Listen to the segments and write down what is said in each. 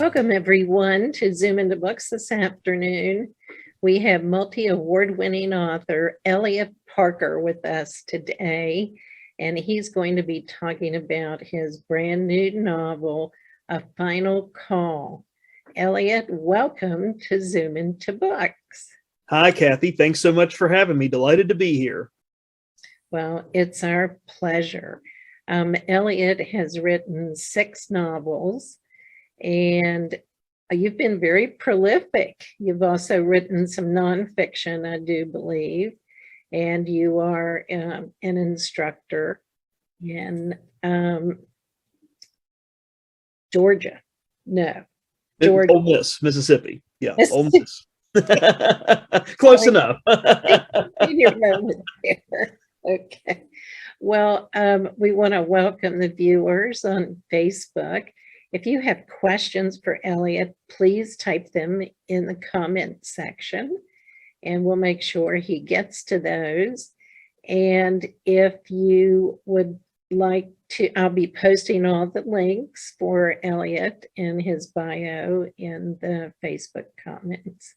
Welcome, everyone, to Zoom into Books this afternoon. We have multi-award-winning author Eliot Parker with us today, and he's going to be talking about his brand new novel, A Final Call. Eliot, welcome to Zoom into Books. Hi, Kathy. Thanks so much for having me. Delighted to be here. Well, it's our pleasure. Eliot has written 6 novels, and you've been very prolific. You've also written some nonfiction, I do believe, and you are an instructor in Georgia. No, Georgia. Ole Miss, Mississippi. Yeah, Ole Miss. Close enough. Okay. Well, we want to welcome the viewers on Facebook. If you have questions for Eliot, please type them in the comment section, and we'll make sure he gets to those. And if you would like to, I'll be posting all the links for Eliot in his bio in the Facebook comments.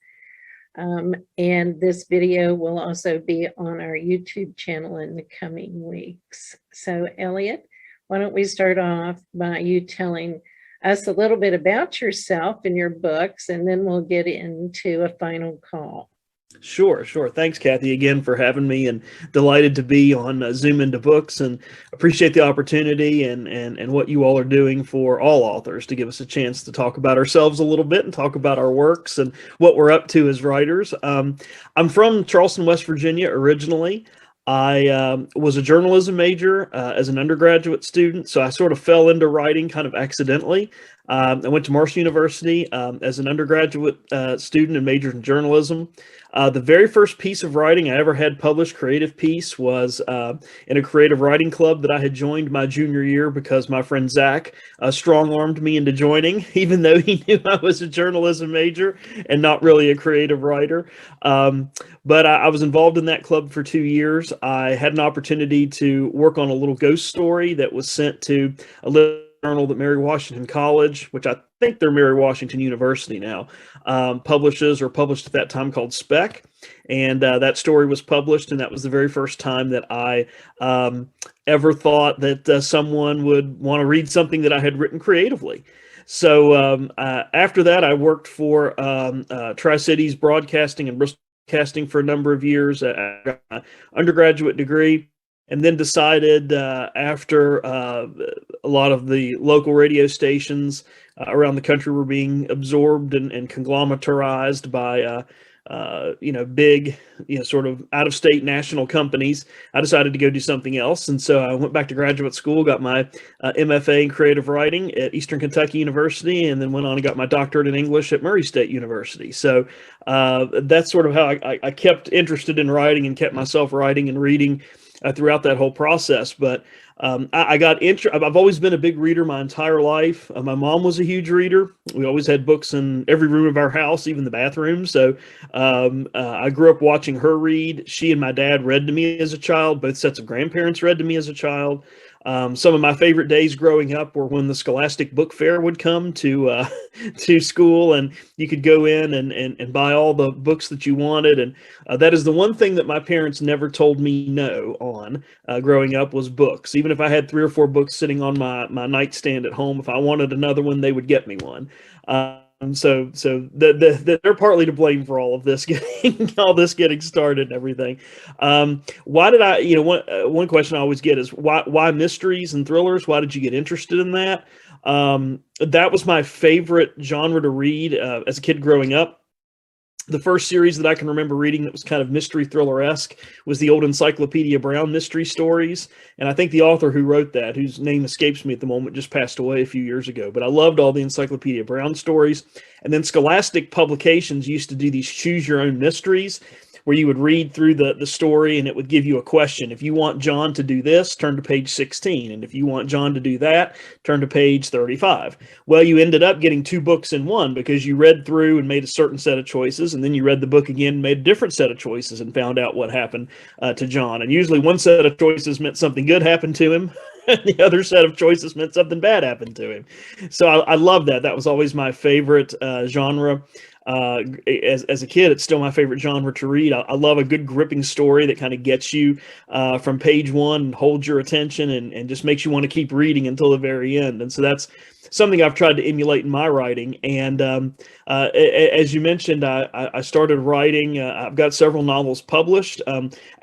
And this video will also be on our YouTube channel in the coming weeks. So Eliot, why don't we start off by you telling us a little bit about yourself and your books, and then we'll get into A Final Call. Sure. Thanks, Kathy, again for having me, and delighted to be on Zoom into Books, and appreciate the opportunity and what you all are doing for all authors to give us a chance to talk about ourselves a little bit and talk about our works and what we're up to as writers. I'm from Charleston, West Virginia originally. I was a journalism major as an undergraduate student, so I sort of fell into writing kind of accidentally. I went to Marshall University as an undergraduate student and majored in journalism. The very first piece of writing I ever had published, creative piece, was in a creative writing club that I had joined my junior year because my friend Zach strong-armed me into joining, even though he knew I was a journalism major and not really a creative writer. But I was involved in that club for 2 years. I had an opportunity to work on a little ghost story that was sent to a little journal that Mary Washington College, which I think they're Mary Washington University now, publishes, or published at that time, called Spec. And that story was published, and that was the very first time that I ever thought that someone would want to read something that I had written creatively. So after that, I worked for Tri-Cities Broadcasting and Bristol Broadcasting for a number of years. I got my undergraduate degree, and then decided after a lot of the local radio stations around the country were being absorbed and conglomeratized by big, sort of out-of-state national companies, I decided to go do something else. And so I went back to graduate school, got my MFA in creative writing at Eastern Kentucky University, and then went on and got my doctorate in English at Murray State University. So that's sort of how I kept interested in writing and kept myself writing and reading throughout that whole process. But I've always been a big reader my entire life. My mom was a huge reader. We always had books in every room of our house, even the bathroom. So I grew up watching her read. She and my dad read to me as a child. Both sets of grandparents read to me as a child. Some of my favorite days growing up were when the Scholastic Book Fair would come to school, and you could go in and buy all the books that you wanted. And that is the one thing that my parents never told me no on growing up, was books. Even if I had 3 or 4 books sitting on my nightstand at home, if I wanted another one, they would get me one. So they're partly to blame for all of this getting started and everything. Why did I? One question I always get is why mysteries and thrillers? Why did you get interested in that? That was my favorite genre to read as a kid growing up. The first series that I can remember reading that was kind of mystery thriller-esque was the old Encyclopedia Brown mystery stories. And I think the author who wrote that, whose name escapes me at the moment, just passed away a few years ago. But I loved all the Encyclopedia Brown stories. And then Scholastic Publications used to do these choose-your-own mysteries, where you would read through the story and it would give you a question. If you want John to do this, turn to page 16. And if you want John to do that, turn to page 35. Well, you ended up getting 2 books in one, because you read through and made a certain set of choices, and then you read the book again, made a different set of choices, and found out what happened to John. And usually one set of choices meant something good happened to him, the other set of choices meant something bad happened to him. So I love that. That was always my favorite genre. As a kid, it's still my favorite genre to read. I love a good gripping story that kind of gets you from page one and holds your attention and just makes you want to keep reading until the very end. And so that's something I've tried to emulate in my writing. And as you mentioned, I started writing. I've got several novels published.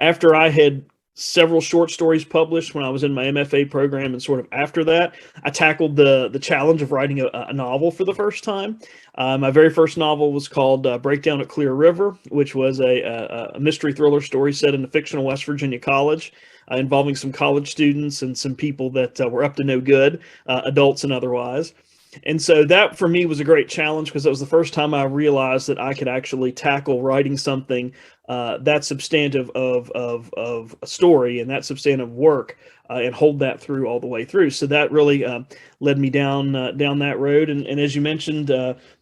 After I had several short stories published when I was in my MFA program, and sort of after that, I tackled the challenge of writing a novel for the first time. My very first novel was called Breakdown at Clear River, which was a mystery thriller story set in a fictional West Virginia college, involving some college students and some people that were up to no good, adults and otherwise. And so that for me was a great challenge, because it was the first time I realized that I could actually tackle writing something that substantive of a story and that substantive work, and hold that through all the way through. So that really led me down that road. And as you mentioned,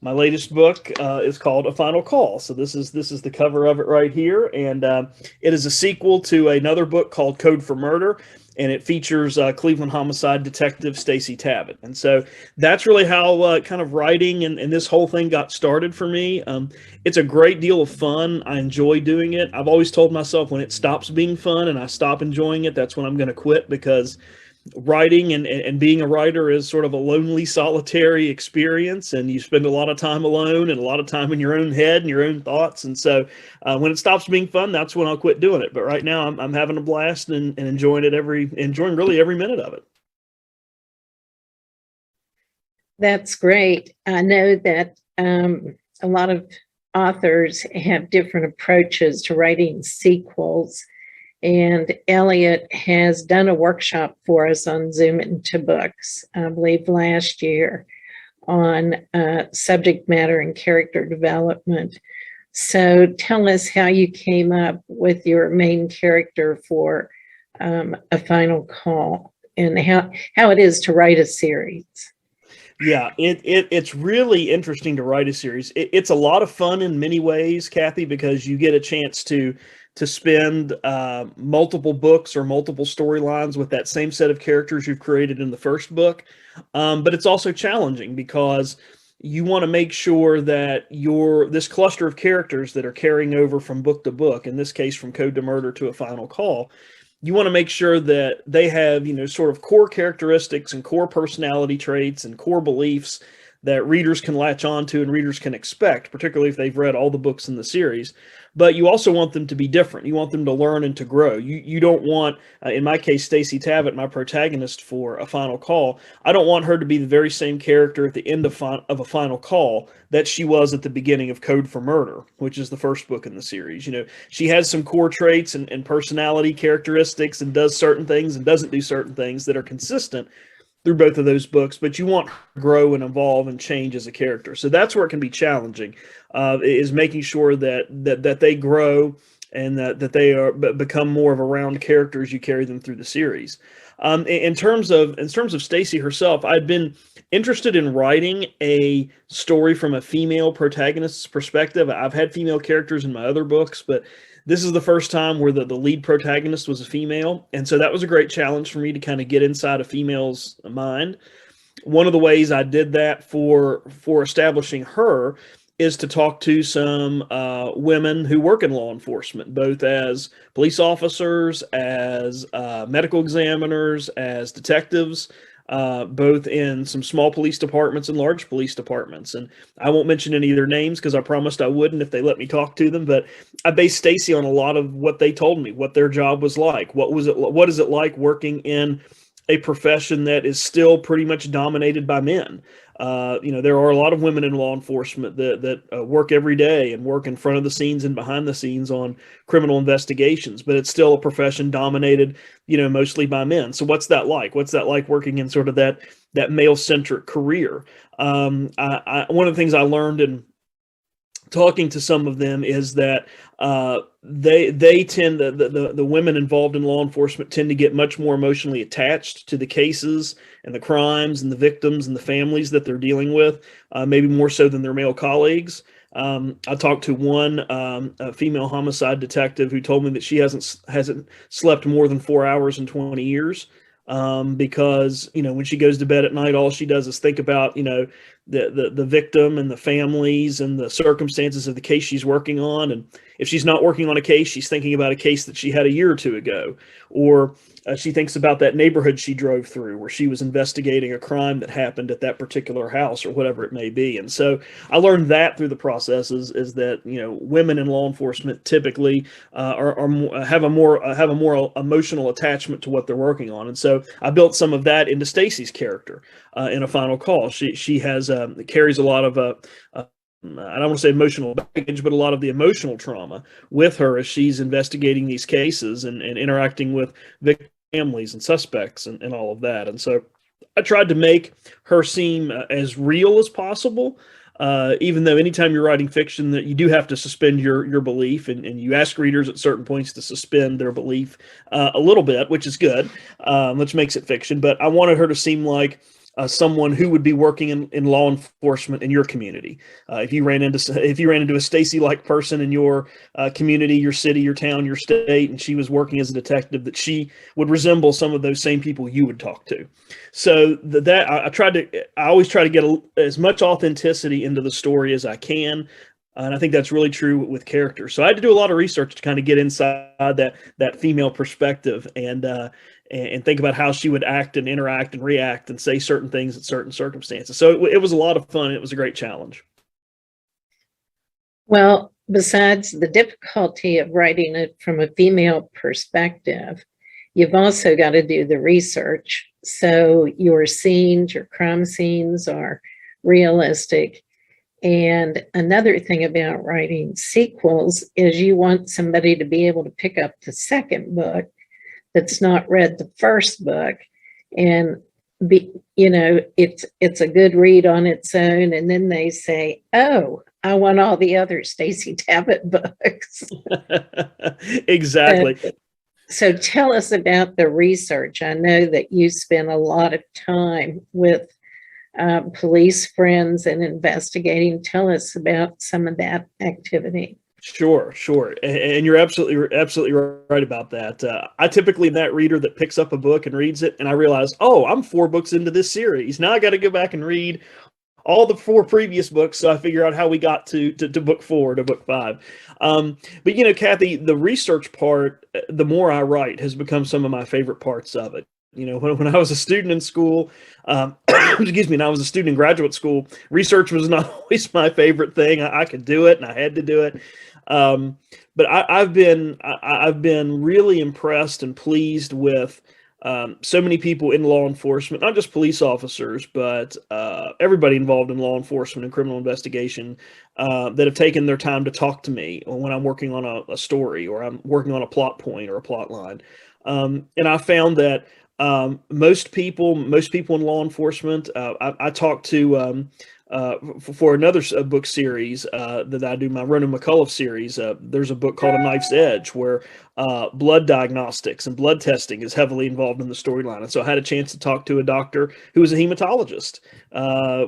my latest book is called A Final Call. So this is the cover of it right here, and it is a sequel to another book called Code for Murder. And it features Cleveland homicide detective Stacy Tavitt. And so that's really how kind of writing and this whole thing got started for me. It's a great deal of fun. I enjoy doing it. I've always told myself when it stops being fun and I stop enjoying it, that's when I'm going to quit, because writing and being a writer is sort of a lonely, solitary experience, and you spend a lot of time alone and a lot of time in your own head and your own thoughts. And so when it stops being fun, that's when I'll quit doing it. But right now I'm having a blast and enjoying really every minute of it. That's great. I know that a lot of authors have different approaches to writing sequels. And Eliot has done a workshop for us on Zoom into Books, I believe last year, on subject matter and character development. So tell us how you came up with your main character for A Final Call, and how it is to write a series. Yeah, it's really interesting to write a series. It's a lot of fun in many ways, Kathy, because you get a chance to spend multiple books or multiple storylines with that same set of characters you've created in the first book. But it's also challenging, because you want to make sure that this cluster of characters that are carrying over from book to book, in this case from Code to Murder to A Final Call, you want to make sure that they have, sort of core characteristics and core personality traits and core beliefs that readers can latch on to and readers can expect, particularly if they've read all the books in the series. But you also want them to be different. You want them to learn and to grow. You don't want, in my case, Stacy Tavitt, my protagonist for A Final Call, I don't want her to be the very same character at the end of A Final Call that she was at the beginning of Code for Murder, which is the first book in the series. She has some core traits and personality characteristics, and does certain things and doesn't do certain things that are consistent through both of those books, but you want her to grow and evolve and change as a character. So that's where it can be challenging, is making sure that they grow and that they become more of a round character as you carry them through the series. In terms of Stacy herself, I'd been interested in writing a story from a female protagonist's perspective. I've had female characters in my other books, but this is the first time where the lead protagonist was a female. And so that was a great challenge for me to kind of get inside a female's mind. One of the ways I did that for establishing her is to talk to some women who work in law enforcement, both as police officers, as medical examiners, as detectives, both in some small police departments and large police departments. And I won't mention any of their names because I promised I wouldn't if they let me talk to them. But I based Stacy on a lot of what they told me, what their job was like. What is it like working in a profession that is still pretty much dominated by men? There are a lot of women in law enforcement that work every day and work in front of the scenes and behind the scenes on criminal investigations, but it's still a profession dominated, mostly by men. So what's that like? What's that like working in sort of that male-centric career? One of the things I learned in talking to some of them is that they tend, the women involved in law enforcement tend to get much more emotionally attached to the cases and the crimes and the victims and the families that they're dealing with, maybe more so than their male colleagues. I talked to one a female homicide detective who told me that she hasn't slept more than 4 hours in 20 years. because, when she goes to bed at night, all she does is think about, the victim and the families and the circumstances of the case she's working on. And if she's not working on a case, she's thinking about a case that she had a year or two ago, or she thinks about that neighborhood she drove through where she was investigating a crime that happened at that particular house or whatever it may be. And so I learned that through the process is that, women in law enforcement typically have a more emotional attachment to what they're working on. And so I built some of that into Stacy's character in A Final Call. She has carries a lot of I don't want to say emotional baggage, but a lot of the emotional trauma with her as she's investigating these cases and interacting with victim families and suspects and all of that. And so I tried to make her seem as real as possible, even though anytime you're writing fiction that you do have to suspend your belief, and you ask readers at certain points to suspend their belief a little bit, which is good, which makes it fiction. But I wanted her to seem like someone who would be working in law enforcement in your community. If you ran into a Stacy-like person in your community, your city, your town, your state, and she was working as a detective, that she would resemble some of those same people you would talk to. So I always try to get as much authenticity into the story as I can. And I think that's really true with characters. So I had to do a lot of research to kind of get inside that female perspective and think about how she would act and interact and react and say certain things at certain circumstances. So it was a lot of fun. It was a great challenge. Well, besides the difficulty of writing it from a female perspective, you've also got to do the research. So your scenes, your crime scenes are realistic. And another thing about writing sequels is you want somebody to be able to pick up the second book that's not read the first book and it's a good read on its own, and then they say, oh, I want all the other Stacy Tavitt books. Exactly. So tell us about the research. I know that you spent a lot of time with police friends and investigating. Tell us about some of that activity. Sure. And you're absolutely right about that. I typically am that reader that picks up a book and reads it, and I realize, oh, I'm 4 books into this series. Now I got to go back and read all the 4 previous books, so I figure out how we got to book 4, to book 5. But Kathy, the research part, the more I write, has become some of my favorite parts of it. When I was a student in school, excuse me, and I was a student in graduate school, research was not always my favorite thing. I could do it, and I had to do it. But I've been really impressed and pleased with so many people in law enforcement, not just police officers, but everybody involved in law enforcement and criminal investigation that have taken their time to talk to me when I'm working on a story, or I'm working on a plot point or a plot line. And I found that most people in law enforcement, I talked to for another book series that I do, my Ronan McCullough series. There's a book called A Knife's Edge where blood diagnostics and blood testing is heavily involved in the storyline. And so I had a chance to talk to a doctor who was a hematologist,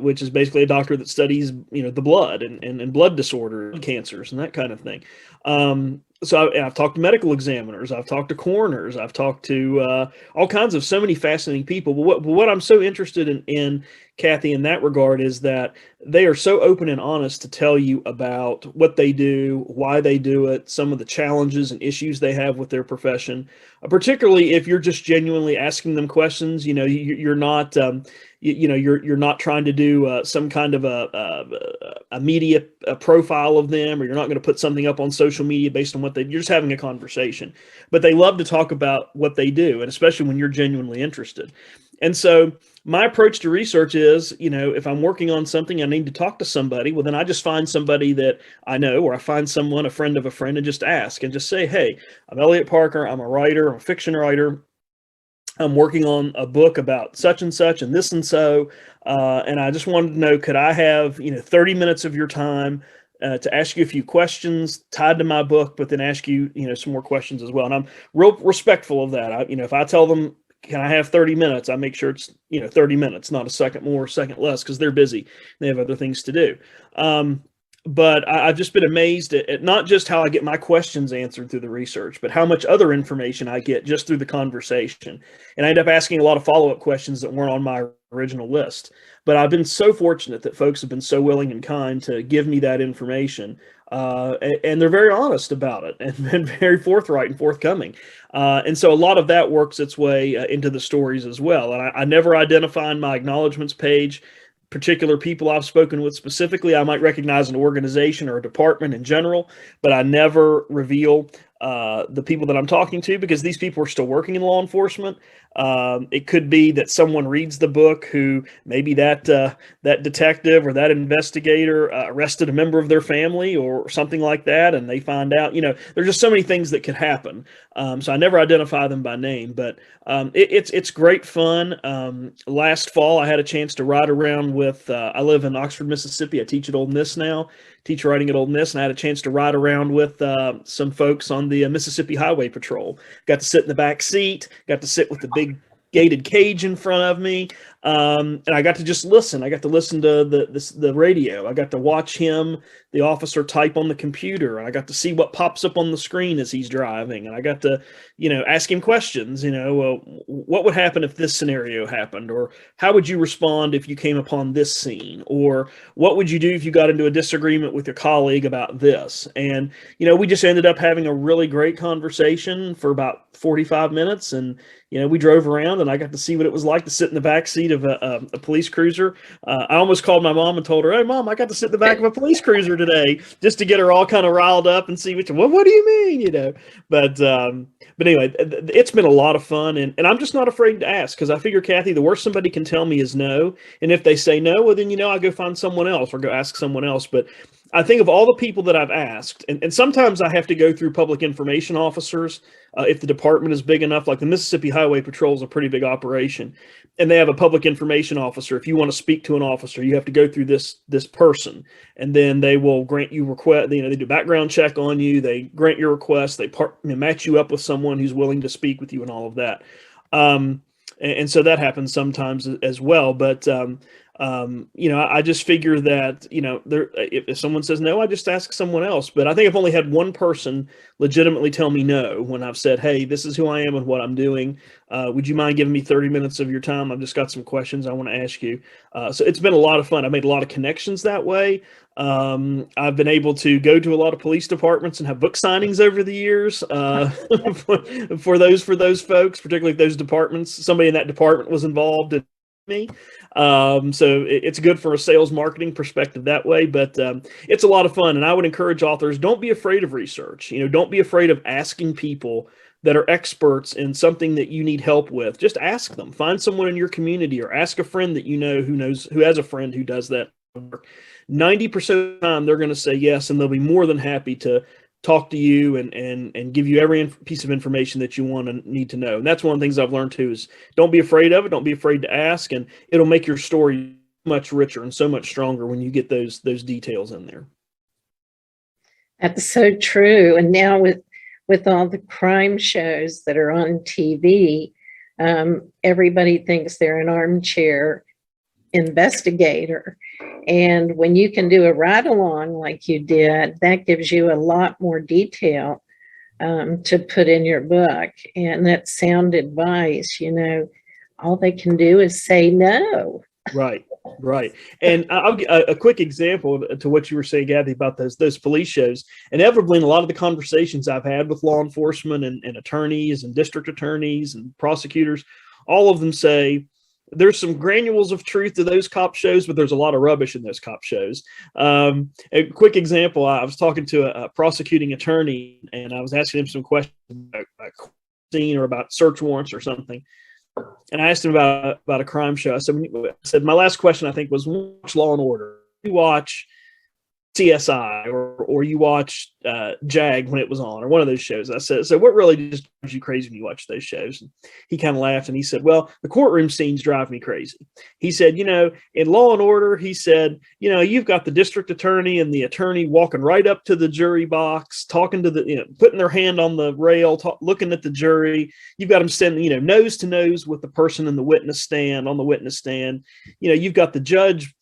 which is basically a doctor that studies, the blood and blood disorders, cancers, and that kind of thing. So I've talked to medical examiners, I've talked to coroners, I've talked to all kinds of so many fascinating people. But what I'm so interested in, Kathy, in that regard, is that they are so open and honest to tell you about what they do, why they do it, some of the challenges and issues they have with their profession. Particularly if you're just genuinely asking them questions, you're not. You're not trying to do some kind of a media profile of them, or you're not going to put something up on social media based on you're just having a conversation. But they love to talk about what they do, and especially when you're genuinely interested. And so my approach to research is, if I'm working on something, I need to talk to somebody. Well, then I just find somebody that I know, or I find someone, a friend of a friend, and just ask and just say, hey, I'm Eliot Parker. I'm a writer. I'm a fiction writer. I'm working on a book about such and such and this and so, and I just wanted to know, could I have 30 minutes of your time to ask you a few questions tied to my book, but then ask you some more questions as well. And I'm real respectful of that. If I tell them, can I have 30 minutes, I make sure it's 30 minutes, not a second more, a second less, because they're busy. They have other things to do. but I've just been amazed at not just how I get my questions answered through the research, but how much other information I get just through the conversation. And I end up asking a lot of follow-up questions that weren't on my original list. But I've been so fortunate that folks have been so willing and kind to give me that information. And they're very honest about it and been very forthright and forthcoming. And so a lot of that works its way into the stories as well. And I never identify in my acknowledgments page particular people I've spoken with specifically. I might recognize an organization or a department in general, but I never reveal the people that I'm talking to, because these people are still working in law enforcement. It could be that someone reads the book who maybe that detective or that investigator arrested a member of their family or something like that, and they find out. There's just so many things that could happen. So I never identify them by name, but it's great fun. Last fall, I had a chance to ride around with. I live in Oxford, Mississippi. I teach at Ole Miss now. Teach writing at Ole Miss, and I had a chance to ride around with some folks on the Mississippi Highway Patrol. Got to sit in the back seat, got to sit with the big gated cage in front of me, and I got to just listen. I got to listen to the radio. I got to watch the officer, type on the computer, and I got to see what pops up on the screen as he's driving, and I got to, ask him questions. What would happen if this scenario happened, or how would you respond if you came upon this scene, or what would you do if you got into a disagreement with your colleague about this? And we just ended up having a really great conversation for about 45 minutes, and we drove around, and I got to see what it was like to sit in the back seat of a police cruiser. I almost called my mom and told her, "Hey, Mom, I got to sit in the back of a police cruiser today," just to get her all kind of riled up and see what do you mean, But anyway, it's been a lot of fun, and I'm just not afraid to ask, because I figure, Kathy, the worst somebody can tell me is no, and if they say no, well, then I go find someone else or go ask someone else. But I think of all the people that I've asked, and sometimes I have to go through public information officers if the department is big enough. Like the Mississippi Highway Patrol is a pretty big operation, and they have a public information officer. If you want to speak to an officer, you have to go through this person, and then they will grant you request. They do background check on you. They grant your request. They match you up with someone who's willing to speak with you and all of that. And so that happens sometimes as well. But I just figure that, if someone says no, I just ask someone else. But I think I've only had one person legitimately tell me no when I've said, "Hey, this is who I am and what I'm doing. Would you mind giving me 30 minutes of your time? I've just got some questions I want to ask you." So it's been a lot of fun. I made a lot of connections that way. I've been able to go to a lot of police departments and have book signings over the years for those folks, particularly if those departments, somebody in that department was involved in me. So it's good for a sales marketing perspective that way, but it's a lot of fun. And I would encourage authors, don't be afraid of research. Don't be afraid of asking people that are experts in something that you need help with. Just ask them. Find someone in your community, or ask a friend that who has a friend who does that work. 90% of the time, they're going to say yes, and they'll be more than happy to talk to you and give you every piece of information that you want and need to know. And that's one of the things I've learned too, is don't be afraid of it. Don't be afraid to ask, and it'll make your story much richer and so much stronger when you get those details in there. That's so true. And now with all the crime shows that are on TV, everybody thinks they're an armchair investigator. And when you can do a ride along like you did, that gives you a lot more detail to put in your book. And that sound advice, all they can do is say no. Right. And I'll give a quick example to what you were saying, Kathy, about those police shows. Inevitably, in a lot of the conversations I've had with law enforcement and attorneys and district attorneys and prosecutors, all of them say, there's some granules of truth to those cop shows, but there's a lot of rubbish in those cop shows. A quick example, I was talking to a prosecuting attorney, and I was asking him some questions about a scene or about search warrants or something. And I asked him about a crime show. I said, my last question, I think, was, watch Law and Order. You watch CSI or you watch JAG when it was on, or one of those shows. I said, so what really just drives you crazy when you watch those shows? And he kind of laughed and he said, well, the courtroom scenes drive me crazy. He said, in Law and Order, he said, you've got the district attorney and the attorney walking right up to the jury box, talking to putting their hand on the rail, looking at the jury. You've got them standing, nose to nose with the person in the witness stand, on the witness stand. You've got the judge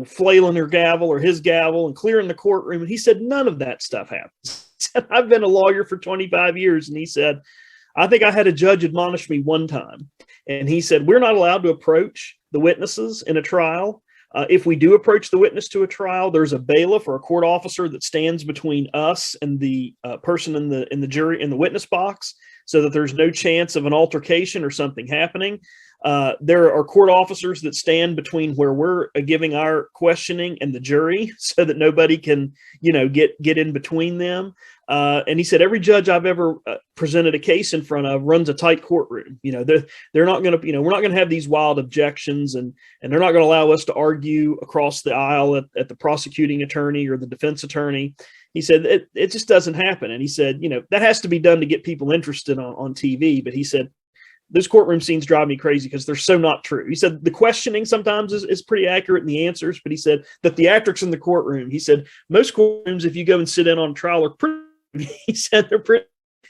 flailing her gavel or his gavel and clearing the courtroom. And he said, none of that stuff happens. He said, I've been a lawyer for 25 years. And he said, I think I had a judge admonish me one time. And he said, we're not allowed to approach the witnesses in a trial. If we do approach the witness to a trial, there's a bailiff or a court officer that stands between us and the person in the jury in the witness box, so that there's no chance of an altercation or something happening. There are court officers that stand between where we're giving our questioning and the jury, so that nobody can, get in between them. And he said, every judge I've ever presented a case in front of runs a tight courtroom. They're not going to, we're not going to have these wild objections, and they're not going to allow us to argue across the aisle at the prosecuting attorney or the defense attorney. He said, it just doesn't happen. And he said, that has to be done to get people interested on TV. But he said, those courtroom scenes drive me crazy because they're so not true. He said the questioning sometimes is pretty accurate in the answers, but he said the theatrics in the courtroom, he said most courtrooms, if you go and sit in on a trial, are pretty, he said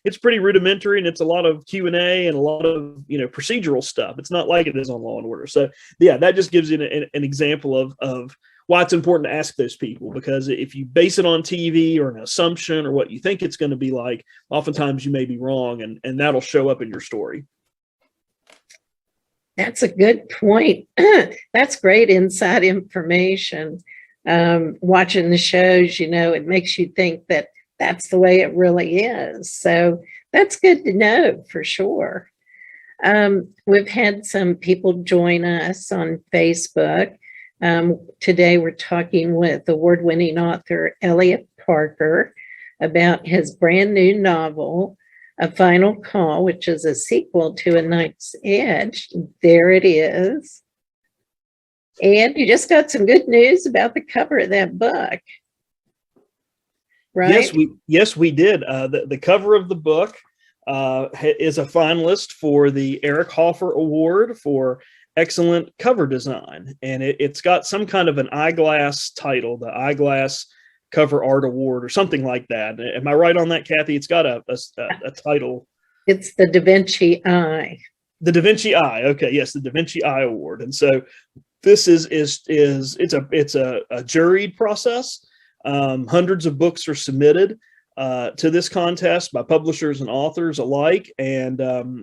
it's pretty rudimentary, and it's a lot of Q&A and a lot of, procedural stuff. It's not like it is on Law and Order. So yeah, that just gives you an example of why it's important to ask those people, because if you base it on TV or an assumption or what you think it's going to be like, oftentimes you may be wrong, and that'll show up in your story. That's a good point. That's great inside information. Watching the shows, it makes you think that that's the way it really is. So that's good to know for sure. We've had some people join us on Facebook. Today we're talking with award-winning author Eliot Parker about his brand new novel, A Final Call, which is a sequel to A Knight's Edge. There it is. And you just got some good news about the cover of that book, right? Yes, we did. The cover of the book is a finalist for the Eric Hoffer Award for Excellent Cover Design. And it's got some kind of an eyeglass title, the Eyeglass Cover Art Award or something like that. Am I right on that, Kathy? It's got a title. It's the Da Vinci Eye. The Da Vinci Eye. Okay, yes, the Da Vinci Eye Award. And so this is it's a juried process. Hundreds of books are submitted to this contest by publishers and authors alike, and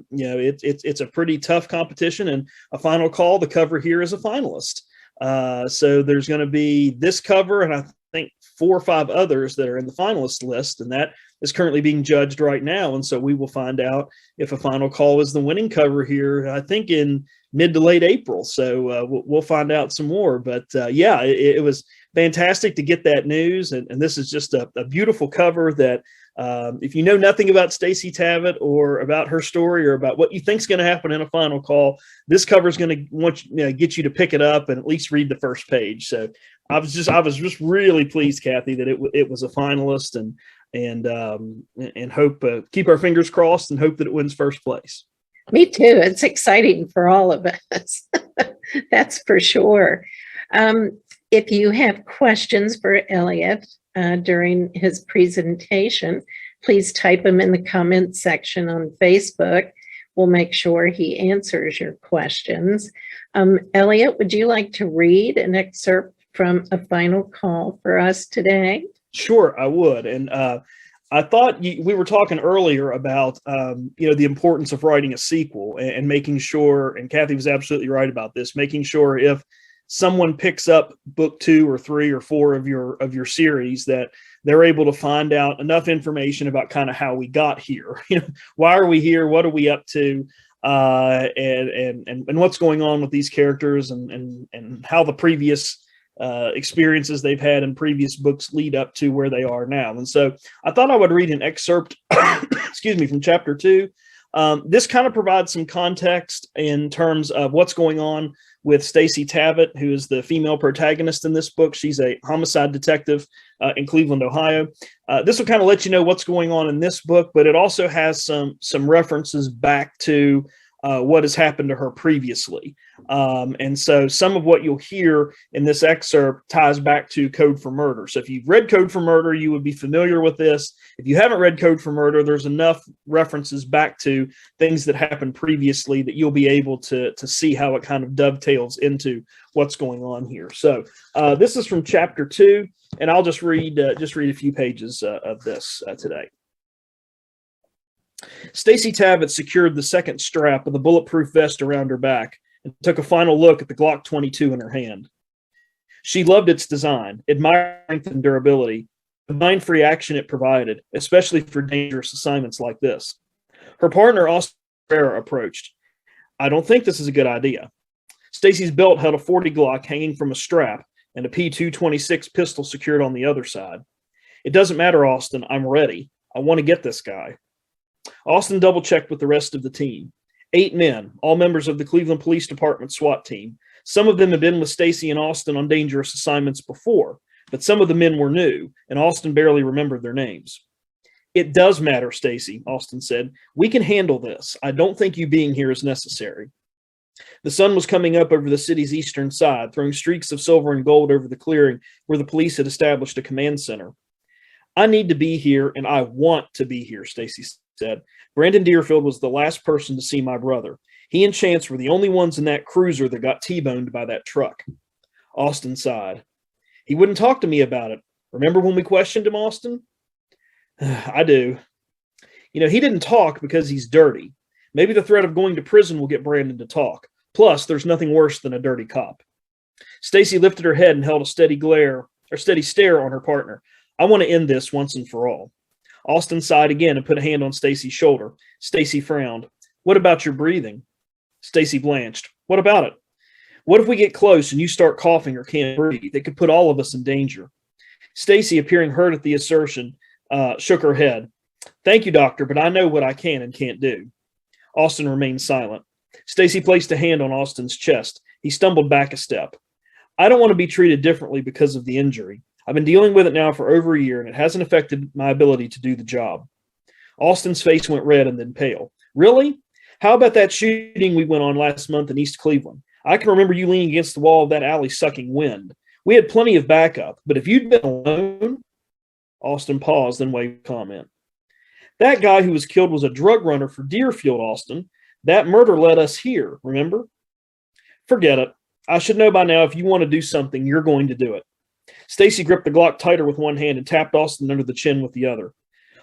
it's a pretty tough competition. And A Final Call, the cover here, is a finalist. So there's going to be this cover, and I think 4 or 5 others that are in the finalist list, and that is currently being judged right now. And so we will find out if A Final Call is the winning cover here, I think in mid to late April. So we'll find out some more. But yeah, it was fantastic to get that news. And this is just a beautiful cover that if you know nothing about Stacy Tavitt or about her story or about what you think is going to happen in A Final Call, this cover is going to get you to pick it up and at least read the first page. So I was just really pleased, Kathy, that it was a finalist, and hope keep our fingers crossed and hope that it wins first place. Me too. It's exciting for all of us. That's for sure. If you have questions for Eliot during his presentation, please type them in the comment section on Facebook. We'll make sure he answers your questions. Eliot, would you like to read an excerpt from A Final Call for us today? Sure, I would. And I thought we were talking earlier about, the importance of writing a sequel and making sure, and Kathy was absolutely right about this, making sure if someone picks up book 2 or 3 or 4 of your series, that they're able to find out enough information about kind of how we got here. Why are we here? What are we up to? And what's going on with these characters, and how the previous experiences they've had in previous books lead up to where they are now. And so I thought I would read an excerpt, from chapter 2. This kind of provides some context in terms of what's going on with Stacy Tavitt, who is the female protagonist in this book. She's a homicide detective in Cleveland, Ohio. This will kind of let you know what's going on in this book, but it also has some references back to what has happened to her previously. And so some of what you'll hear in this excerpt ties back to Code for Murder. So if you've read Code for Murder, you would be familiar with this. If you haven't read Code for Murder, there's enough references back to things that happened previously that you'll be able to see how it kind of dovetails into what's going on here. So this is from chapter 2, and I'll just read a few pages of this today. Stacy Tavitt secured the second strap of the bulletproof vest around her back and took a final look at the Glock 22 in her hand. She loved its design, admired strength and durability, the mind-free action it provided, especially for dangerous assignments like this. Her partner, Austin Ferreira, approached. I don't think this is a good idea. Stacy's belt held a .40 Glock hanging from a strap and a P226 pistol secured on the other side. It doesn't matter, Austin. I'm ready. I want to get this guy. Austin double-checked with the rest of the team. 8 men, all members of the Cleveland Police Department SWAT team. Some of them had been with Stacy and Austin on dangerous assignments before, but some of the men were new, and Austin barely remembered their names. It does matter, Stacy, Austin said. We can handle this. I don't think you being here is necessary. The sun was coming up over the city's eastern side, throwing streaks of silver and gold over the clearing where the police had established a command center. I need to be here, and I want to be here, Stacy said. Brandon Deerfield was the last person to see my brother. He and Chance were the only ones in that cruiser that got T-boned by that truck. Austin sighed. He wouldn't talk to me about it. Remember when we questioned him, Austin? I do. You know, he didn't talk because he's dirty. Maybe the threat of going to prison will get Brandon to talk. Plus, there's nothing worse than a dirty cop. Stacy lifted her head and held a steady stare on her partner. I want to end this once and for all. Austin sighed again and put a hand on Stacy's shoulder. Stacy frowned. What about your breathing? Stacy blanched. What about it? What if we get close and you start coughing or can't breathe? It could put all of us in danger. Stacy, appearing hurt at the assertion, shook her head. Thank you, doctor, but I know what I can and can't do. Austin remained silent. Stacy placed a hand on Austin's chest. He stumbled back a step. I don't want to be treated differently because of the injury. I've been dealing with it now for over a year, and it hasn't affected my ability to do the job. Austin's face went red and then pale. Really? How about that shooting we went on last month in East Cleveland? I can remember you leaning against the wall of that alley sucking wind. We had plenty of backup, but if you'd been alone... Austin paused, then waved comment. That guy who was killed was a drug runner for Deerfield, Austin. That murder led us here, remember? Forget it. I should know by now if you want to do something, you're going to do it. Stacy gripped the Glock tighter with one hand and tapped Austin under the chin with the other.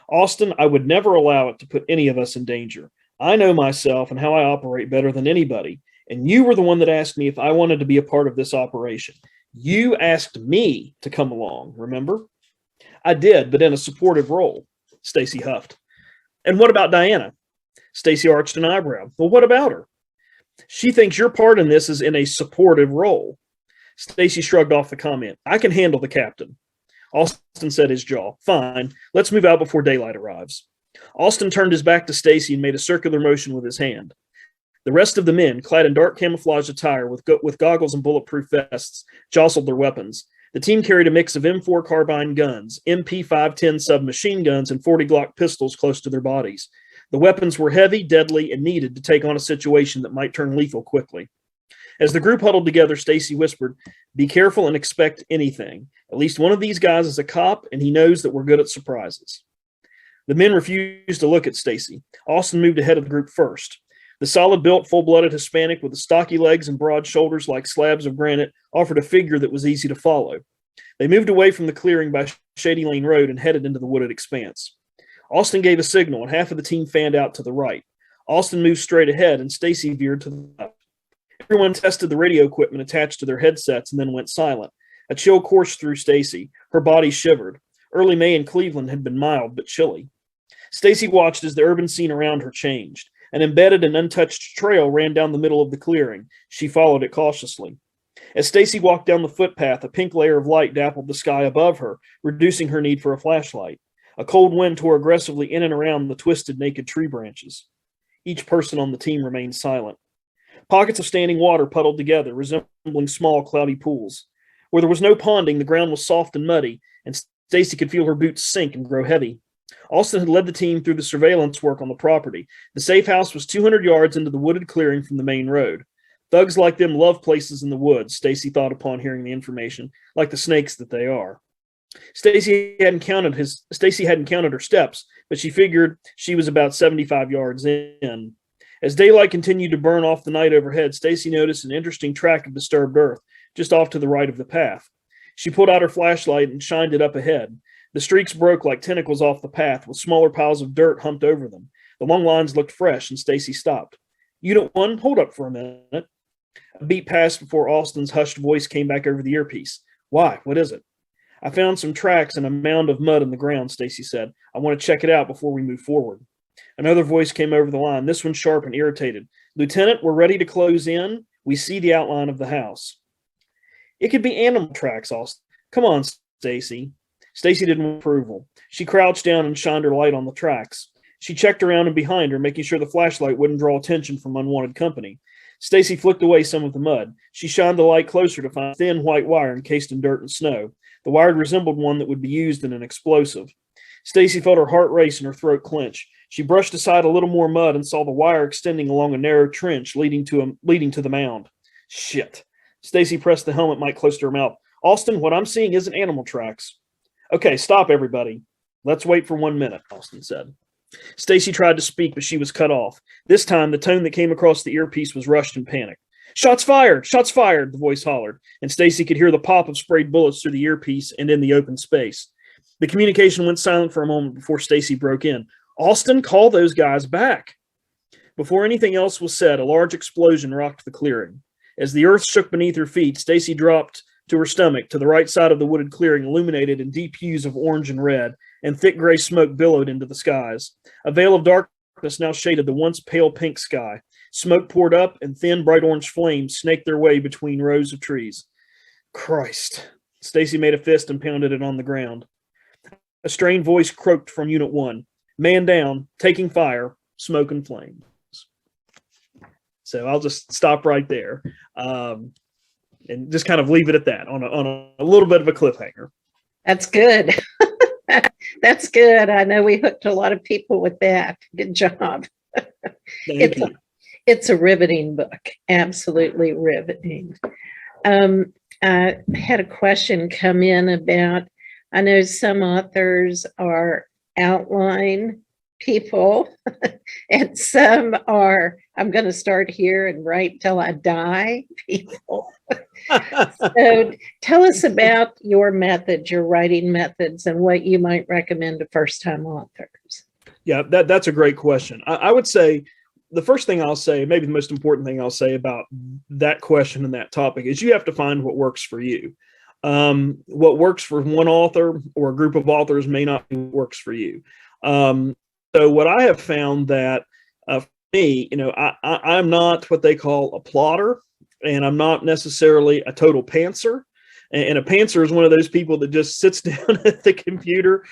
Austin, I would never allow it to put any of us in danger. I know myself and how I operate better than anybody, and you were the one that asked me if I wanted to be a part of this operation. You asked me to come along, remember? I did, but in a supportive role, Stacy huffed. And what about Diana? Stacy arched an eyebrow. Well, what about her? She thinks your part in this is in a supportive role. Stacy shrugged off the comment. I can handle the captain. Austin set his jaw. Fine. Let's move out before daylight arrives. Austin turned his back to Stacy and made a circular motion with his hand. The rest of the men, clad in dark camouflage attire with goggles and bulletproof vests, jostled their weapons. The team carried a mix of M4 carbine guns, MP510 submachine guns, and .40 Glock pistols close to their bodies. The weapons were heavy, deadly, and needed to take on a situation that might turn lethal quickly. As the group huddled together, Stacy whispered, be careful and expect anything. At least one of these guys is a cop, and he knows that we're good at surprises. The men refused to look at Stacy. Austin moved ahead of the group first. The solid-built, full-blooded Hispanic with the stocky legs and broad shoulders like slabs of granite offered a figure that was easy to follow. They moved away from the clearing by Shady Lane Road and headed into the wooded expanse. Austin gave a signal, and half of the team fanned out to the right. Austin moved straight ahead, and Stacy veered to the left. Everyone tested the radio equipment attached to their headsets and then went silent. A chill coursed through Stacy. Her body shivered. Early May in Cleveland had been mild but chilly. Stacy watched as the urban scene around her changed. An embedded and untouched trail ran down the middle of the clearing. She followed it cautiously. As Stacy walked down the footpath, a pink layer of light dappled the sky above her, reducing her need for a flashlight. A cold wind tore aggressively in and around the twisted, naked tree branches. Each person on the team remained silent. Pockets of standing water puddled together, resembling small, cloudy pools. Where there was no ponding, the ground was soft and muddy, and Stacy could feel her boots sink and grow heavy. Austin had led the team through the surveillance work on the property. The safe house was 200 yards into the wooded clearing from the main road. Thugs like them love places in the woods, Stacy thought upon hearing the information, like the snakes that they are. Stacy hadn't counted her steps, but she figured she was about 75 yards in. As daylight continued to burn off the night overhead, Stacy noticed an interesting track of disturbed earth just off to the right of the path. She pulled out her flashlight and shined it up ahead. The streaks broke like tentacles off the path, with smaller piles of dirt humped over them. The long lines looked fresh, and Stacy stopped. Unit 1, hold up for a minute. A beat passed before Austin's hushed voice came back over the earpiece. Why? What is it? I found some tracks and a mound of mud in the ground, Stacy said. I want to check it out before we move forward. Another voice came over the line, this one sharp and irritated. Lieutenant, we're ready to close in. We see the outline of the house. It could be animal tracks, Austin. Come on, Stacy. Stacy didn't want approval. She crouched down and shined her light on the tracks. She checked around and behind her, making sure the flashlight wouldn't draw attention from unwanted company. Stacy flicked away some of the mud. She shined the light closer to find a thin white wire encased in dirt and snow. The wire resembled one that would be used in an explosive. Stacy felt her heart race and her throat clench. She brushed aside a little more mud and saw the wire extending along a narrow trench leading to the mound. Shit. Stacy pressed the helmet mic close to her mouth. Austin, what I'm seeing isn't animal tracks. Okay, stop everybody. Let's wait for 1 minute, Austin said. Stacy tried to speak, but she was cut off. This time, the tone that came across the earpiece was rushed and panicked. Shots fired! Shots fired! The voice hollered, and Stacy could hear the pop of sprayed bullets through the earpiece and in the open space. The communication went silent for a moment before Stacy broke in. Austin, call those guys back. Before anything else was said, a large explosion rocked the clearing. As the earth shook beneath her feet, Stacy dropped to her stomach, to the right side of the wooded clearing, illuminated in deep hues of orange and red, and thick gray smoke billowed into the skies. A veil of darkness now shaded the once pale pink sky. Smoke poured up, and thin, bright orange flames snaked their way between rows of trees. Christ. Stacy made a fist and pounded it on the ground. A strained voice croaked from Unit 1. Man down, taking fire, smoke and flames. So I'll just stop right there. And just kind of leave it at that on a little bit of a cliffhanger. That's good. That's good. I know we hooked a lot of people with that. Good job. Thank you. It's a riveting book. Absolutely riveting. I had a question come in about, I know some authors are outline people and some are, I'm going to start here and write till I die people. So tell us about your methods, your writing methods, and what you might recommend to first-time authors. Yeah, that's a great question. I would say the first thing I'll say, maybe the most important thing I'll say about that question and that topic is you have to find what works for you. What works for one author or a group of authors may not be what works for you. So what I have found that for me, I'm not what they call a plotter, and I'm not necessarily a total pantser. And a pantser is one of those people that just sits down at the computer,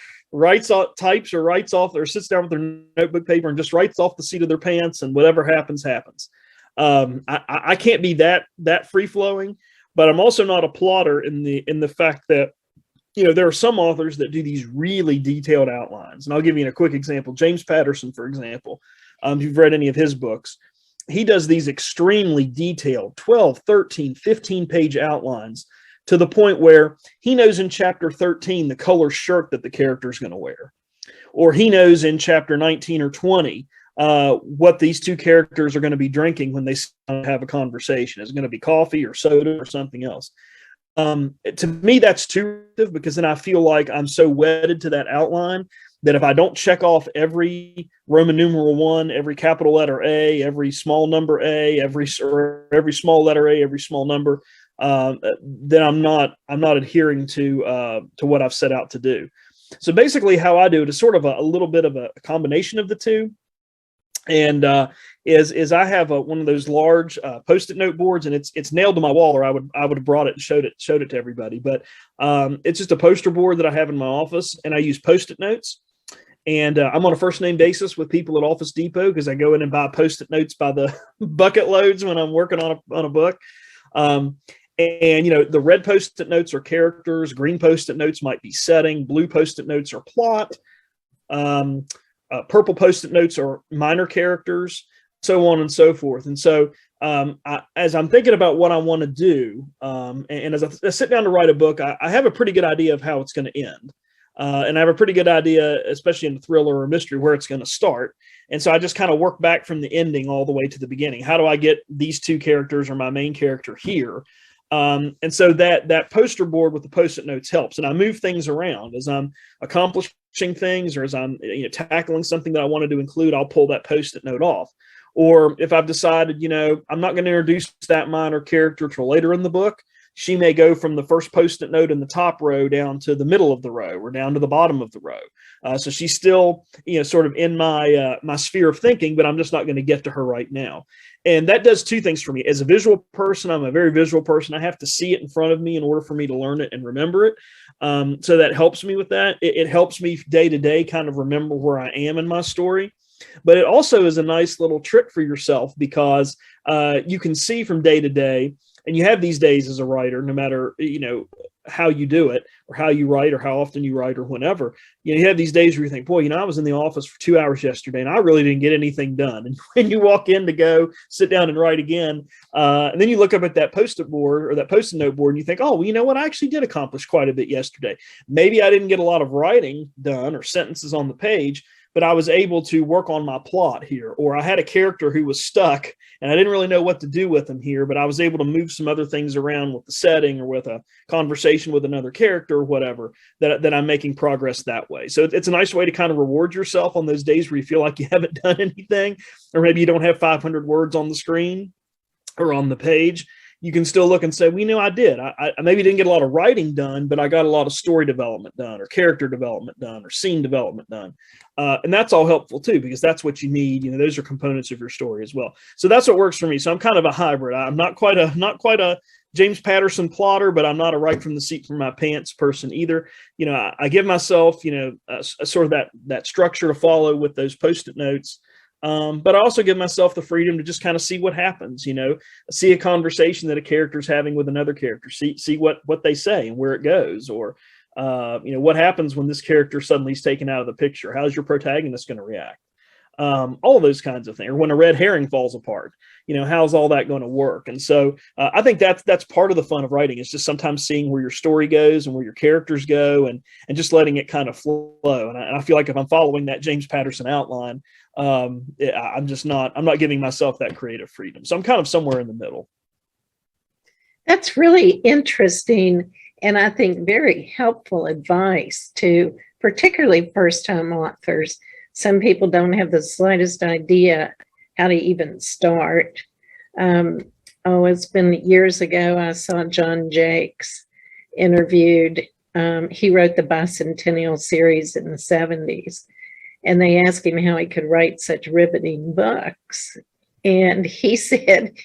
types or sits down with their notebook paper and just writes off the seat of their pants, and whatever happens, happens. I can't be that free flowing, but I'm also not a plotter in the fact that, there are some authors that do these really detailed outlines. And I'll give you a quick example. James Patterson, for example, if you've read any of his books, he does these extremely detailed 12, 13, 15-page outlines to the point where he knows in chapter 13 the color shirt that the character is going to wear. Or he knows in chapter 19 or 20 what these two characters are going to be drinking when they have a conversation. Is it going to be coffee or soda or something else? To me, that's too relative, because then I feel like I'm so wedded to that outline that if I don't check off every Roman numeral 1, every capital letter A, every small number A, every small letter A, every small number, then I'm not adhering to what I've set out to do. So basically, how I do it is sort of a little bit of a combination of the two. And is I have one of those large Post-it note boards, and it's nailed to my wall, or I would have brought it and showed it to everybody. But it's just a poster board that I have in my office, and I use Post-it notes. And I'm on a first name basis with people at Office Depot, because I go in and buy Post-it notes by the bucket loads when I'm working on a book. And the red Post-it notes are characters, green Post-it notes might be setting, blue Post-it notes are plot. Purple Post-it notes are minor characters, so on and so forth. And so as I'm thinking about what I want to do, and as I sit down to write a book, I have a pretty good idea of how it's going to end. And I have a pretty good idea, especially in a thriller or a mystery, where it's going to start. And so I just kind of work back from the ending all the way to the beginning. How do I get these two characters or my main character here? And so that poster board with the Post-it notes helps. And I move things around as I'm accomplishing things, or as I'm tackling something that I wanted to include, I'll pull that Post-it note off. Or if I've decided, I'm not going to introduce that minor character till later in the book, she may go from the first Post-it note in the top row down to the middle of the row or down to the bottom of the row. So she's still, sort of in my my sphere of thinking, but I'm just not going to get to her right now. And that does two things for me. As a visual person, I'm a very visual person. I have to see it in front of me in order for me to learn it and remember it. So that helps me with that. It helps me day to day kind of remember where I am in my story. But it also is a nice little trick for yourself, because you can see from day to day, and you have these days as a writer, no matter, how you do it or how you write or how often you write or whenever, you have these days where you think, boy, I was in the office for 2 hours yesterday and I really didn't get anything done. And when you walk in to go sit down and write again, and then you look up at that Post-it board or that Post-it note board and you think, oh, well, you know what? I actually did accomplish quite a bit yesterday. Maybe I didn't get a lot of writing done or sentences on the page, but I was able to work on my plot here. Or I had a character who was stuck and I didn't really know what to do with him here, but I was able to move some other things around with the setting or with a conversation with another character or whatever, that I'm making progress that way. So it's a nice way to kind of reward yourself on those days where you feel like you haven't done anything, or maybe you don't have 500 words on the screen or on the page. You can still look and say, well, I did. I maybe didn't get a lot of writing done, but I got a lot of story development done, or character development done, or scene development done. And that's all helpful too, because that's what you need. Those are components of your story as well. So that's what works for me. So I'm kind of a hybrid. I'm not quite a James Patterson plotter, but I'm not a right from the seat from my pants person either. I give myself, a sort of that structure to follow with those Post-it notes. But I also give myself the freedom to just kind of see what happens, see a conversation that a character is having with another character, see what they say and where it goes, or, what happens when this character suddenly is taken out of the picture. How's your protagonist going to react? All of those kinds of things. Or when a red herring falls apart, how's all that going to work? And so I think that's part of the fun of writing. It's just sometimes seeing where your story goes and where your characters go, and just letting it kind of flow. And I feel like if I'm following that James Patterson outline, I'm not giving myself that creative freedom. So I'm kind of somewhere in the middle. That's really interesting, and I think very helpful advice to particularly first-time authors. Some people don't have the slightest idea how to even start. It's been years ago, I saw John Jakes interviewed. He wrote the Bicentennial series in the 70s. And they asked him how he could write such riveting books. And he said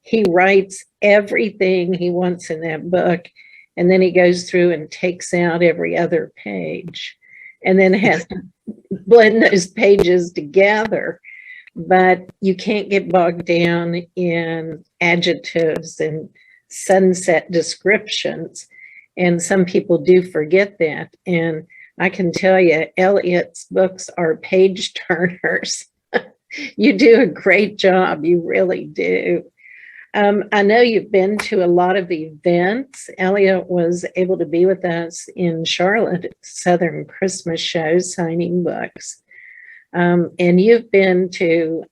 he writes everything he wants in that book. And then he goes through and takes out every other page and then has to blend those pages together. But you can't get bogged down in adjectives and sunset descriptions. And some people do forget that. And I can tell you, Eliot's books are page turners. You do a great job. You really do. I know you've been to a lot of events. Eliot was able to be with us in Charlotte at the Southern Christmas Show signing books. And you've been to,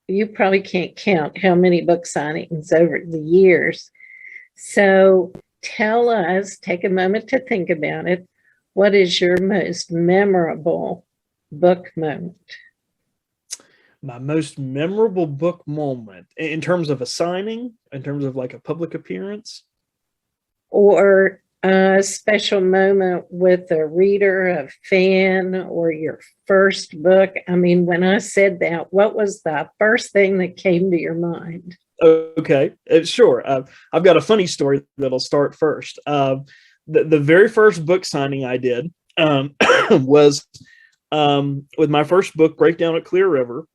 you probably can't count how many book signings over the years. So tell us, take a moment to think about it. What is your most memorable book moment? My most memorable book moment in terms of a signing, in terms of like a public appearance? Or a special moment with a reader, a fan, or your first book? I mean, when I said that, what was the first thing that came to your mind? Okay, sure. I've got a funny story that'll start first. The very first book signing I did was with my first book, Breakdown at Clear River.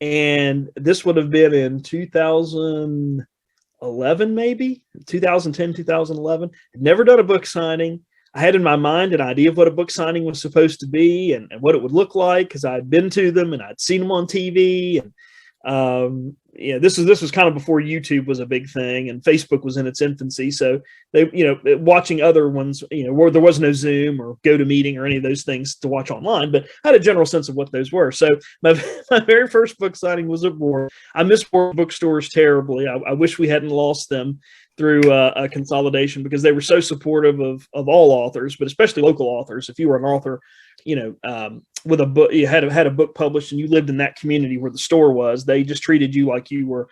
And this would have been in 2011, maybe 2010, 2011. I'd never done a book signing. I had in my mind an idea of what a book signing was supposed to be and what it would look like, because I'd been to them and I'd seen them on TV. And this was kind of before YouTube was a big thing and Facebook was in its infancy. So they, watching other ones, where there was no Zoom or GoToMeeting or any of those things to watch online, but I had a general sense of what those were. So my very first book signing was at Ward. I miss Ward bookstores terribly. I wish we hadn't lost them through a consolidation, because they were so supportive of all authors, but especially local authors. If you were an author, with a book, you had a book published and you lived in that community where the store was, they just treated you like you were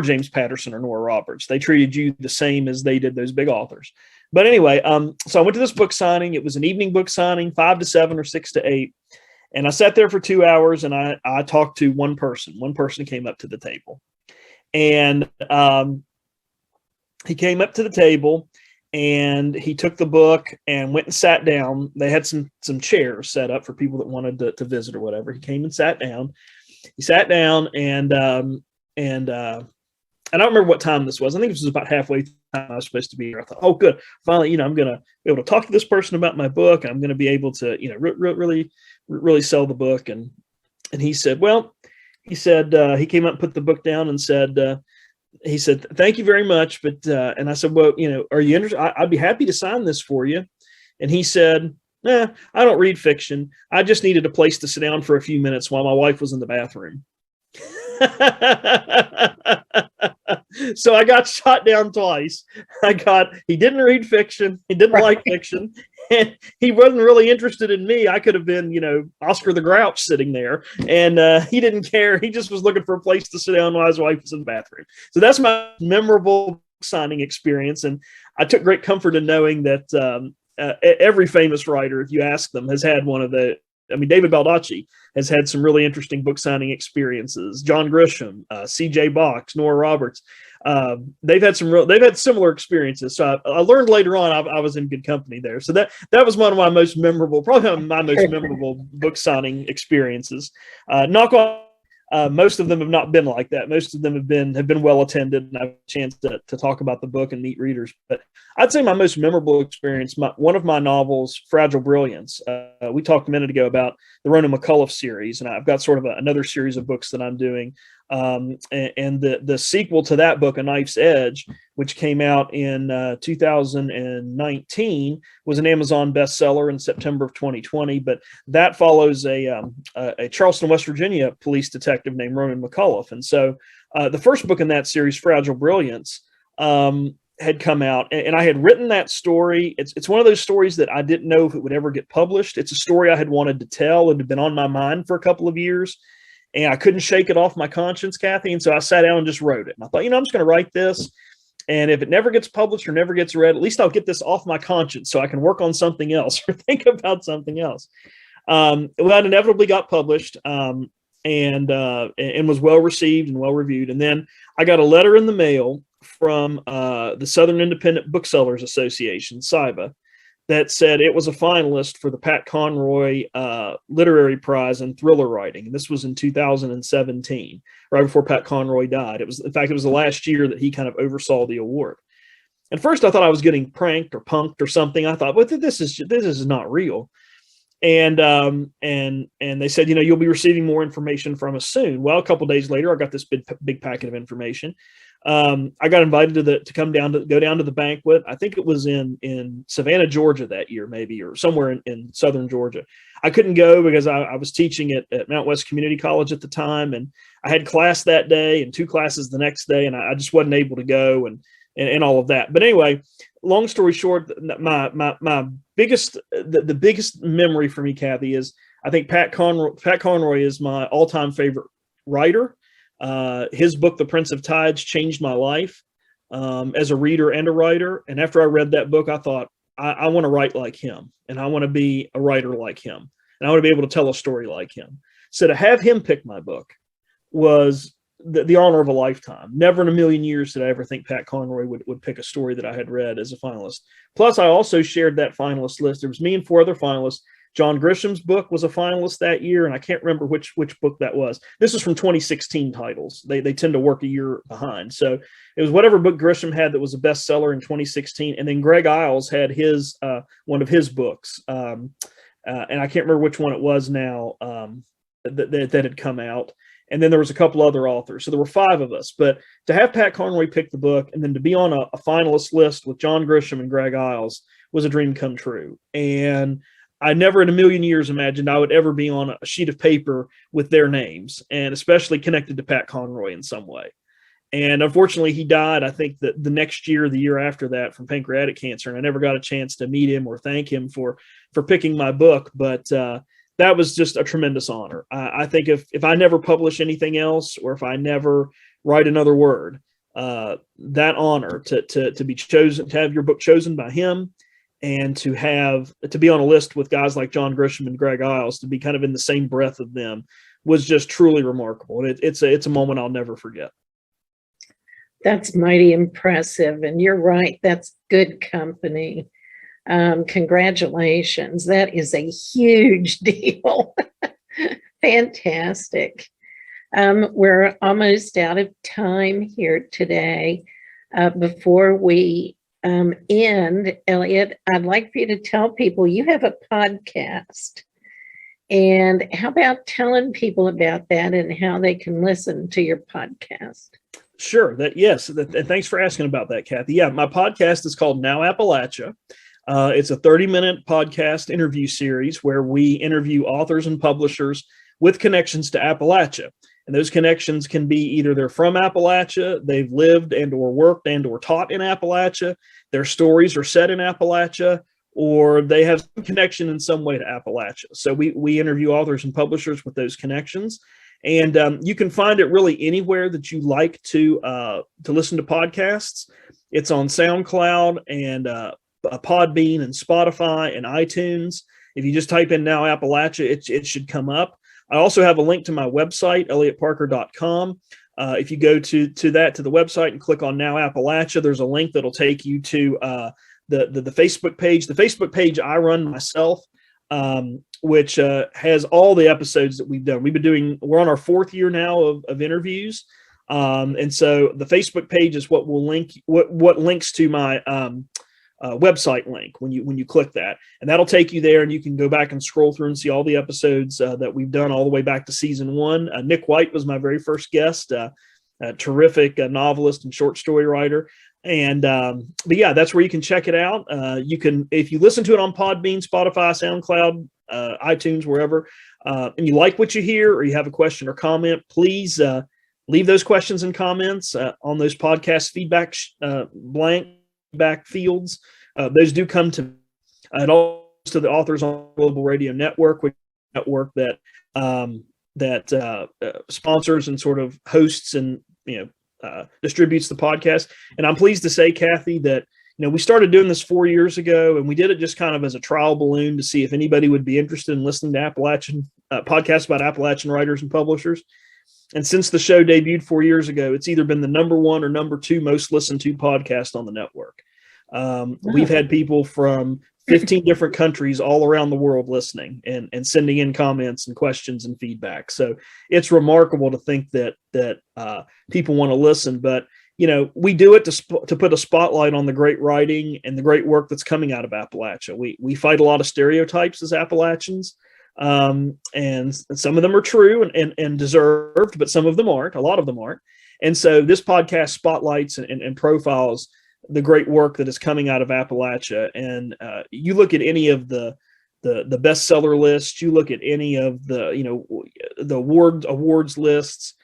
James Patterson or Nora Roberts. They treated you the same as they did those big authors. But anyway, so I went to this book signing. It was an evening book signing, 5 to 7 or 6 to 8. And I sat there for 2 hours and I talked to one person. One person came up to the table, and he came up to the table and he took the book and went and sat down. They had some chairs set up for people that wanted to visit or whatever. He came and sat down. He sat down and I don't remember what time this was. I think this was about halfway through the time I was supposed to be here. I thought, oh, good. Finally, I'm going to be able to talk to this person about my book. And I'm going to be able to, really sell the book. And he said, he came up and put the book down and said, he said, thank you very much. But, and I said, well, are you interested? I'd be happy to sign this for you. And he said, I don't read fiction. I just needed a place to sit down for a few minutes while my wife was in the bathroom. So I got shot down twice. He didn't read fiction. He didn't like fiction. And he wasn't really interested in me. I could have been, Oscar the Grouch sitting there, and he didn't care. He just was looking for a place to sit down while his wife was in the bathroom. So that's my memorable signing experience. And I took great comfort in knowing that every famous writer, if you ask them, has had one of David Baldacci has had some really interesting book signing experiences. John Grisham, C.J. Box, Nora Roberts. They've had similar experiences. So I learned later on I was in good company there. So that was one of my most memorable book signing experiences. Knock on. Most of them have not been like that. Most of them have been well attended, and I've had a chance to talk about the book and meet readers. But I'd say my most memorable experience, one of my novels, Fragile Brilliance. We talked a minute ago about the Ronan McCullough series, and I've got sort of another series of books that I'm doing. And the sequel to that book, A Knife's Edge, which came out in 2019, was an Amazon bestseller in September of 2020. But that follows a Charleston, West Virginia police detective named Ronan McCullough. And so the first book in that series, Fragile Brilliance, had come out, and I had written that story. It's one of those stories that I didn't know if it would ever get published. It's a story I had wanted to tell and had been on my mind for a couple of years. And I couldn't shake it off my conscience, Kathy. And so I sat down and just wrote it. And I thought, I'm just going to write this. And if it never gets published or never gets read, at least I'll get this off my conscience so I can work on something else or think about something else. That inevitably got published and was well received and well reviewed. And then I got a letter in the mail from the Southern Independent Booksellers Association, SIBA, that said it was a finalist for the Pat Conroy Literary Prize in Thriller Writing. And this was in 2017, right before Pat Conroy died. It was the last year that he kind of oversaw the award. At first, I thought I was getting pranked or punked or something. I thought, well, this is not real. And they said, you'll be receiving more information from us soon. Well, a couple of days later, I got this big packet of information. I got invited to go down to the banquet. I think it was in Savannah, Georgia that year, maybe, or somewhere in southern Georgia. I couldn't go because I was teaching at Mount West Community College at the time, and I had class that day and 2 classes the next day, and I just wasn't able to go and all of that. But anyway, long story short, my biggest memory for me, Kathy, is I think Pat Conroy is my all-time favorite writer. His book, The Prince of Tides, changed my life as a reader and a writer. And after I read that book, I thought, I want to write like him, and I want to be a writer like him, and I want to be able to tell a story like him. So to have him pick my book was the honor of a lifetime. Never in a million years did I ever think Pat Conroy would pick a story that I had read as a finalist. Plus, I also shared that finalist list. There was me and 4 other finalists John Grisham's book was a finalist that year, and I can't remember which book that was. This is from 2016 titles. They tend to work a year behind. So it was whatever book Grisham had that was a bestseller in 2016, and then Greg Iles had his one of his books, and I can't remember which one it was now, that had come out. And then there was a couple other authors. So there were 5 of us. But to have Pat Conroy pick the book and then to be on a finalist list with John Grisham and Greg Iles was a dream come true. And I never in a million years imagined I would ever be on a sheet of paper with their names, and especially connected to Pat Conroy in some way. And unfortunately, he died, I think, the next year, the year after that, from pancreatic cancer. And I never got a chance to meet him or thank him for picking my book. But that was just a tremendous honor. I think if I never publish anything else, or if I never write another word, that honor to be chosen, to have your book chosen by him, and to be on a list with guys like John Grisham and Greg Iles, to be kind of in the same breath of them, was just truly remarkable. And it's a moment I'll never forget. That's mighty impressive. And you're right, that's good company. Congratulations. That is a huge deal. Fantastic. We're almost out of time here today. Before we end, Eliot, I'd like for you to tell people you have a podcast. And how about telling people about that and how they can listen to your podcast? Sure. And thanks for asking about that, Kathy. Yeah, my podcast is called Now Appalachia. It's a 30-minute podcast interview series where we interview authors and publishers with connections to Appalachia. And those connections can be either they're from Appalachia, they've lived and or worked and or taught in Appalachia, their stories are set in Appalachia, or they have some connection in some way to Appalachia. So we interview authors and publishers with those connections. And you can find it really anywhere that you like to listen to podcasts. It's on SoundCloud and Podbean and Spotify and iTunes. If you just type in Now Appalachia, it should come up. I also have a link to my website, eliotparker.com. If you go to the website and click on Now Appalachia, there's a link that'll take you to the Facebook page. The Facebook page I run myself, which has all the episodes that we've done. We're on our 4th year now of interviews. And so the Facebook page is what will what links to my website link when you click that, and that'll take you there, and you can go back and scroll through and see all the episodes that we've done all the way back to season 1. Nick White was my very first guest, a terrific novelist and short story writer. And but yeah, that's where you can check it out. You can, if you listen to it on Podbean, Spotify, SoundCloud, iTunes, wherever, and you like what you hear, or you have a question or comment, please leave those questions and comments on those podcast feedback blank back fields. Those do come to it all to the Authors on Global Radio Network, which is a network that sponsors and sort of hosts and distributes the podcast. And I'm pleased to say, Kathy, that we started doing this 4 years ago, and we did it just kind of as a trial balloon to see if anybody would be interested in listening to Appalachian podcasts about Appalachian writers and publishers. And since the show debuted 4 years ago, it's either been the number 1 or number 2 most listened to podcast on the network. We've had people from 15 different countries all around the world listening and sending in comments and questions and feedback. So it's remarkable to think that people want to listen. But we do it to put a spotlight on the great writing and the great work that's coming out of Appalachia. We fight a lot of stereotypes as Appalachians. And some of them are true and deserved, but some of them aren't. A lot of them aren't. And so this podcast spotlights and profiles the great work that is coming out of Appalachia. And you look at any of the bestseller lists, you look at any of the awards lists,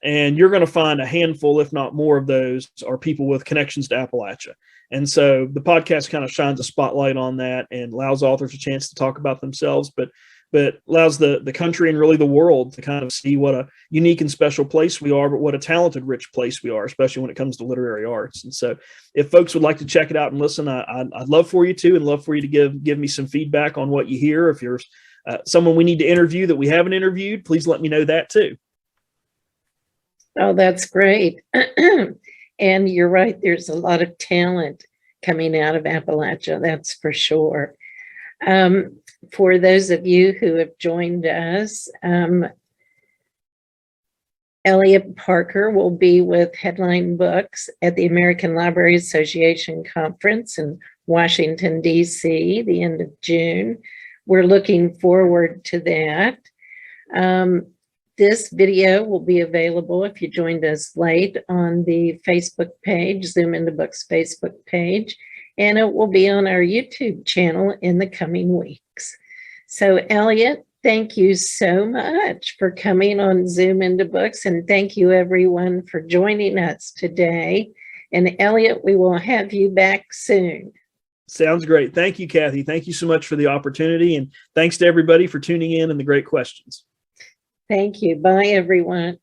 and you're going to find a handful, if not more, of those are people with connections to Appalachia. And so the podcast kind of shines a spotlight on that and allows authors a chance to talk about themselves, but allows the country and really the world to kind of see what a unique and special place we are, but what a talented, rich place we are, especially when it comes to literary arts. And so if folks would like to check it out and listen, I'd love for you to, and love for you to give me some feedback on what you hear. If you're someone we need to interview that we haven't interviewed, please let me know that too. Oh, that's great. And you're right, there's a lot of talent coming out of Appalachia, that's for sure. For those of you who have joined us, Eliot Parker will be with Headline Books at the American Library Association Conference in Washington, D.C., the end of June. We're looking forward to that. This video will be available if you joined us late on the Facebook page, Zoom Into Books Facebook page, and it will be on our YouTube channel in the coming weeks. So Eliot, thank you so much for coming on Zoom Into Books, and thank you everyone for joining us today. And Eliot, we will have you back soon. Sounds great. Thank you, Kathy. Thank you so much for the opportunity, and thanks to everybody for tuning in and the great questions. Thank you. Bye, everyone.